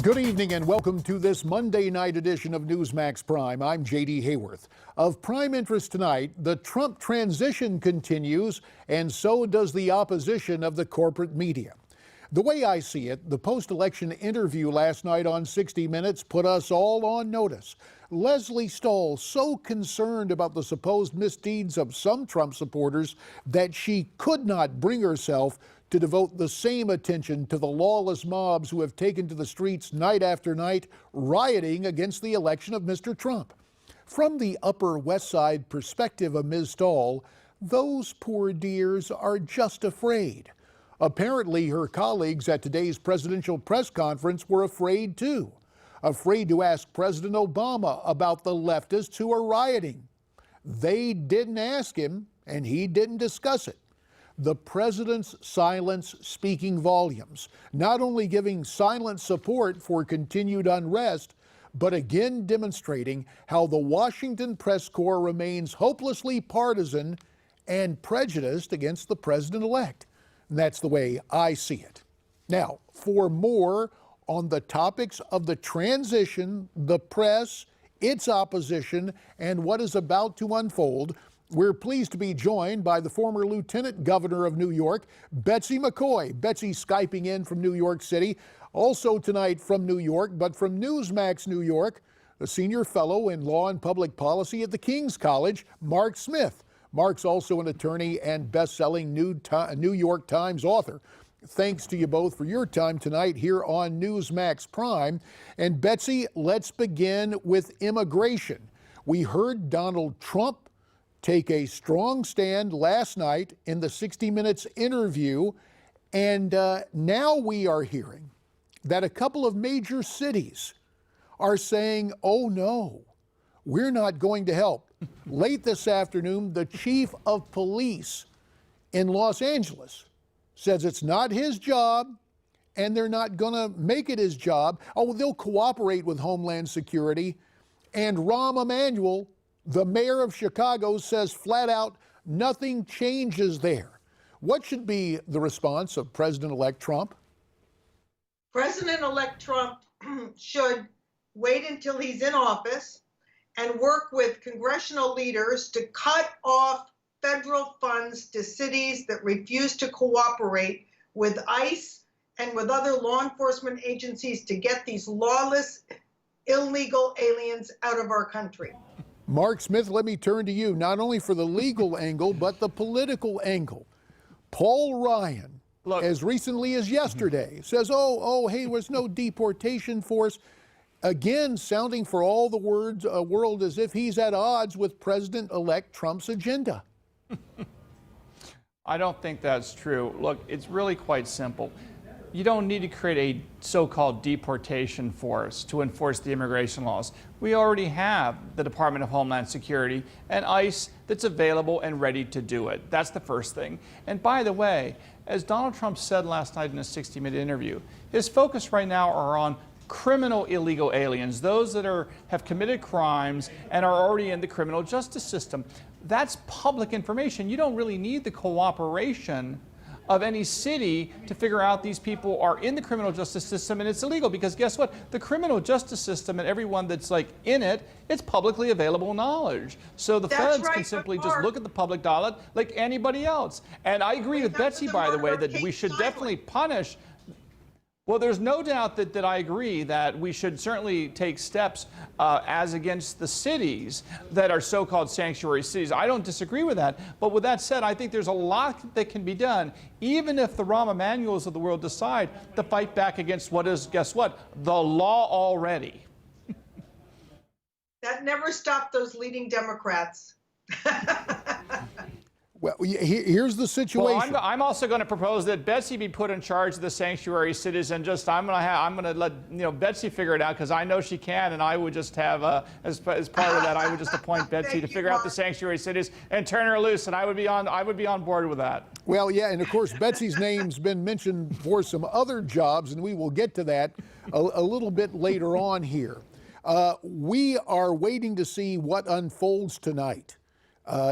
Good evening and welcome to this Monday night edition of Newsmax Prime. I'm J.D. Hayworth. Of prime interest tonight, the Trump transition continues, and so does the opposition of the corporate media. The way I see it, the post-election interview last night on 60 Minutes put us all on notice. Lesley Stahl so concerned about the supposed misdeeds of some Trump supporters that she could not bring herself to devote the same attention to the lawless mobs who have taken to the streets night after night, rioting against the election of Mr. Trump. From the Upper West Side perspective of Ms. Stahl, those poor dears are just afraid. Apparently, her colleagues at today's presidential press conference were afraid too. Afraid to ask President Obama about the leftists who are rioting. They didn't ask him, and he didn't discuss it. The president's silence speaking volumes, not only giving silent support for continued unrest, but again demonstrating how the Washington press corps remains hopelessly partisan and prejudiced against the president-elect. And that's the way I see it. Now, for more on the topics of the transition, the press, its opposition, and what is about to unfold, we're pleased to be joined by the former Lieutenant Governor of New York, Betsy McCaughey. Betsy Skyping in from New York City. Also tonight from New York, but from Newsmax New York, a senior fellow in law and public policy at the King's College, Mark Smith. Mark's also an attorney and best-selling New York Times author. Thanks to you both for your time tonight here on Newsmax Prime. And Betsy, let's begin with immigration. We heard Donald Trump take a strong stand last night in the 60 Minutes interview, and now we are hearing that a couple of major cities are saying, oh no, we're not going to help. Late this afternoon, the chief of police in Los Angeles says it's not his job and they're not going to make it his job. Oh, they'll cooperate with Homeland Security. And Rahm Emanuel, the mayor of Chicago, says flat out nothing changes there. What should be the response of President-elect Trump? President-elect Trump should wait until he's in office and work with congressional leaders to cut off federal funds to cities that refuse to cooperate with ICE and with other law enforcement agencies to get these lawless, illegal aliens out of our country. Mark Smith, let me turn to you, not only for the legal angle, but the political angle. Paul Ryan, as recently as yesterday, says, hey, there's no deportation force. Again, sounding for all the world as if he's at odds with President-elect Trump's agenda. I don't think that's true. Look, it's really quite simple. You don't need to create a so-called deportation force to enforce the immigration laws. We already have the Department of Homeland Security and ICE that's available and ready to do it. That's the first thing. And by the way, as Donald Trump said last night in a 60-minute interview, his focus right now are on criminal illegal aliens, those that have committed crimes and are already in the criminal justice system. That's public information. You don't really need the cooperation of any city to figure out these people are in the criminal justice system and it's illegal, because guess what? The criminal justice system and everyone that's in it, it's publicly available knowledge. So the feds can simply just look at the public docket like anybody else. And I agree with Betsy, by the way, that we should definitely punish. Well, there's no doubt that I agree that we should certainly take steps as against the cities that are so-called sanctuary cities. I don't disagree with that. But with that said, I think there's a lot that can be done, even if the Rahm Emanuels of the world decide to fight back against what is, guess what, the law already. That never stopped those leading Democrats. Well, here's the situation. Well, I'm also going to propose that Betsy be put in charge of the sanctuary cities, and just I'm going to let Betsy figure it out, because I know she can, and I would just have as part of that, I would just appoint Betsy to figure out the sanctuary cities and turn her loose, and I would be on board with that. Well, yeah, and of course Betsy's name's been mentioned for some other jobs, and we will get to that a little bit later on here. We are waiting to see what unfolds tonight.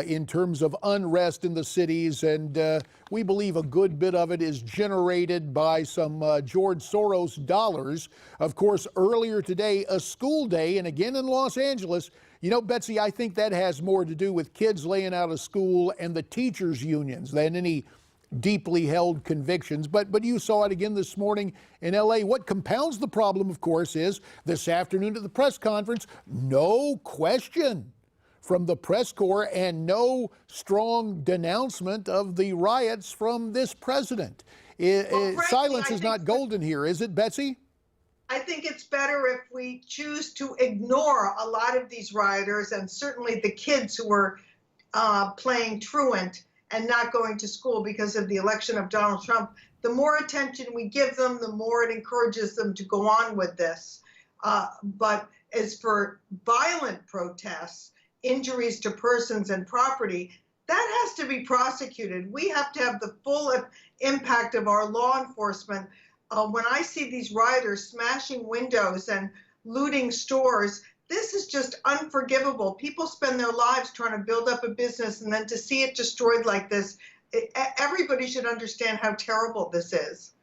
in terms of unrest in the cities, and we believe a good bit of it is generated by some George Soros dollars. Of course, earlier today, a school day, and again in Los Angeles. You know, Betsy, I think that has more to do with kids laying out of school and the teachers' unions than any deeply held convictions. But you saw it again this morning in LA. What compounds the problem, of course, is this afternoon at the press conference, no question from the press corps and no strong denouncement of the riots from this president. Silence is not golden here, is it, Betsy? I think it's better if we choose to ignore a lot of these rioters, and certainly the kids who were playing truant and not going to school because of the election of Donald Trump. The more attention we give them, the more it encourages them to go on with this. But as for violent protests, injuries to persons and property, that has to be prosecuted. We have to have the full impact of our law enforcement. When I see these rioters smashing windows and looting stores, this is just unforgivable. People spend their lives trying to build up a business, and then to see it destroyed like this, everybody should understand how terrible this is.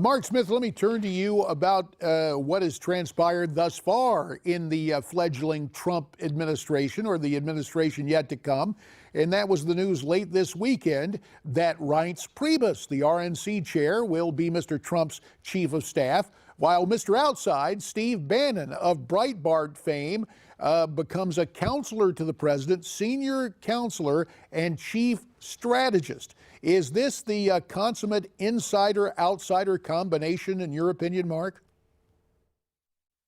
Mark Smith, let me turn to you about what has transpired thus far in the fledgling Trump administration, or the administration yet to come. And that was the news late this weekend that Reince Priebus, the RNC chair, will be Mr. Trump's chief of staff, while Mr. Outside, Steve Bannon of Breitbart fame, becomes a counselor to the president, senior counselor and chief strategist. Is this the consummate insider-outsider combination, in your opinion, Mark?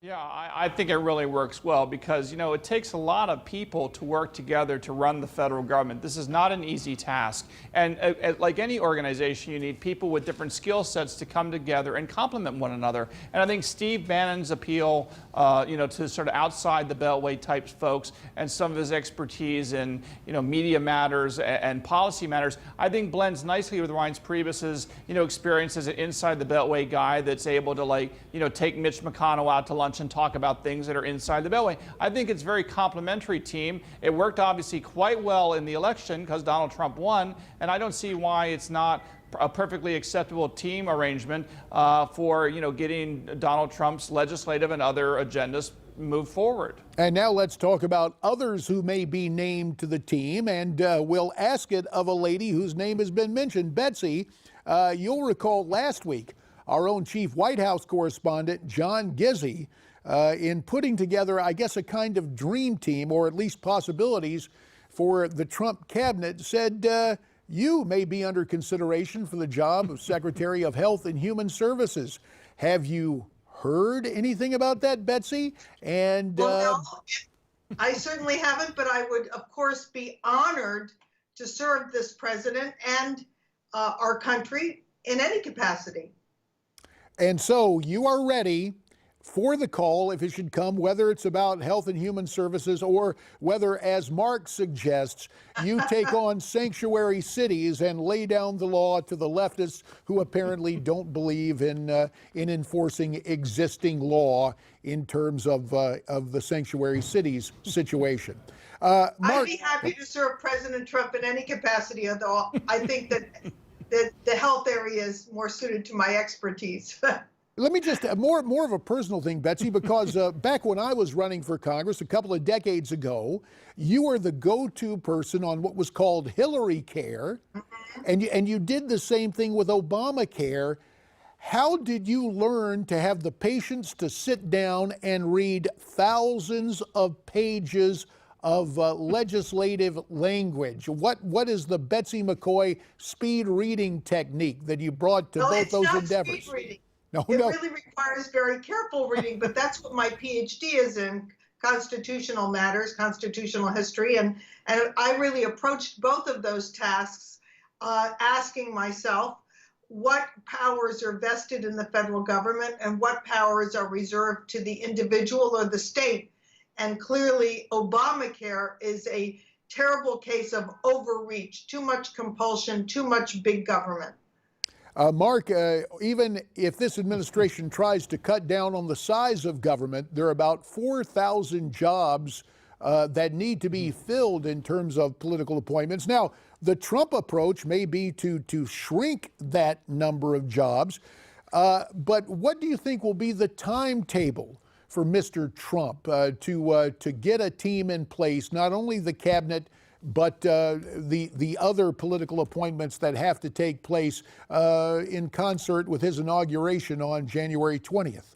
Yeah, I think it really works well because, you know, it takes a lot of people to work together to run the federal government. This is not an easy task. And like any organization, you need people with different skill sets to come together and complement one another. And I think Steve Bannon's appeal, to sort of outside the Beltway type folks and some of his expertise in, media matters and policy matters, I think blends nicely with Reince Priebus's, experience as an inside the Beltway guy that's able to, take Mitch McConnell out to lunch and talk about things that are inside the Beltway. I think it's a very complementary team. It worked obviously quite well in the election because Donald Trump won, and I don't see why it's not a perfectly acceptable team arrangement for getting Donald Trump's legislative and other agendas move forward. And now let's talk about others who may be named to the team, and we'll ask it of a lady whose name has been mentioned. Betsy, you'll recall last week our own chief White House correspondent, John Gizzi, in putting together, I guess, a kind of dream team, or at least possibilities for the Trump cabinet, said you may be under consideration for the job of Secretary of Health and Human Services. Have you heard anything about that, Betsy? And well, no, I certainly haven't, but I would, of course, be honored to serve this president and our country in any capacity. And so you are ready for the call if it should come, whether it's about health and human services or whether, as Mark suggests, you take on sanctuary cities and lay down the law to the leftists who apparently don't believe in enforcing existing law in terms of the sanctuary cities situation. Mark, I'd be happy to serve President Trump in any capacity, although I think that the health area is more suited to my expertise. Let me just, more of a personal thing, Betsy, because back when I was running for Congress a couple of decades ago, you were the go-to person on what was called Hillary Care, and you did the same thing with Obamacare. How did you learn to have the patience to sit down and read thousands of pages of legislative language? What is the Betsy McCaughey speed reading technique that you brought to both those endeavors? Speed reading. No, it really requires very careful reading, but that's what my PhD is in, constitutional matters, constitutional history, and I really approached both of those tasks asking myself what powers are vested in the federal government and what powers are reserved to the individual or the state. And clearly, Obamacare is a terrible case of overreach, too much compulsion, too much big government. Mark, even if this administration tries to cut down on the size of government, there are about 4,000 jobs that need to be filled in terms of political appointments. Now, the Trump approach may be to shrink that number of jobs, but what do you think will be the timetable for Mr. Trump to get a team in place, not only the cabinet, but the other political appointments that have to take place in concert with his inauguration on January 20th?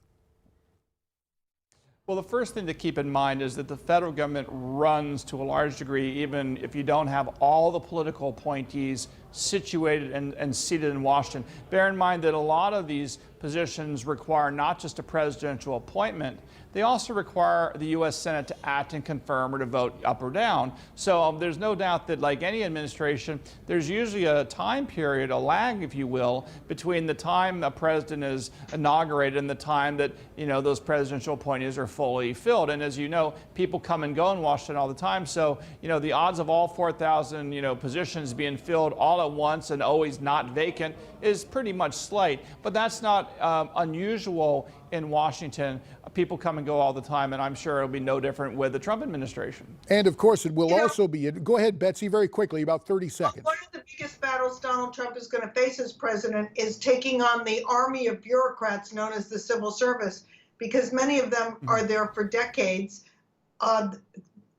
Well, the first thing to keep in mind is that the federal government runs to a large degree, even if you don't have all the political appointees situated and seated in Washington. Bear in mind that a lot of these positions require not just a presidential appointment, they also require the U.S. Senate to act and confirm or to vote up or down. So there's no doubt that, like any administration, there's usually a time period, a lag, if you will, between the time a president is inaugurated and the time that, those presidential appointees are fully filled. And as you know, people come and go in Washington all the time. So, the odds of all 4,000, positions being filled all at once and always not vacant is pretty much slight. But that's not unusual in Washington. People come and go all the time, and I'm sure it'll be no different with the Trump administration. And of course, it will also be. Go ahead, Betsy, very quickly, about 30 seconds. One of the biggest battles Donald Trump is going to face as president is taking on the army of bureaucrats known as the civil service, because many of them are there for decades.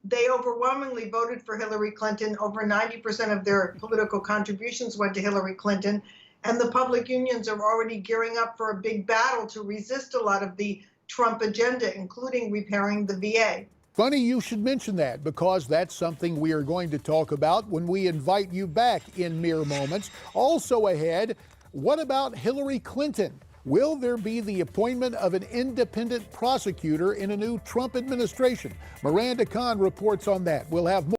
They overwhelmingly voted for Hillary Clinton. Over 90% of their political contributions went to Hillary Clinton. And the public unions are already gearing up for a big battle to resist a lot of the Trump agenda, including repairing the VA. Funny you should mention that, because that's something we are going to talk about when we invite you back in mere moments. Also ahead, what about Hillary Clinton? Will there be the appointment of an independent prosecutor in a new Trump administration? Miranda Khan reports on that. We'll have more.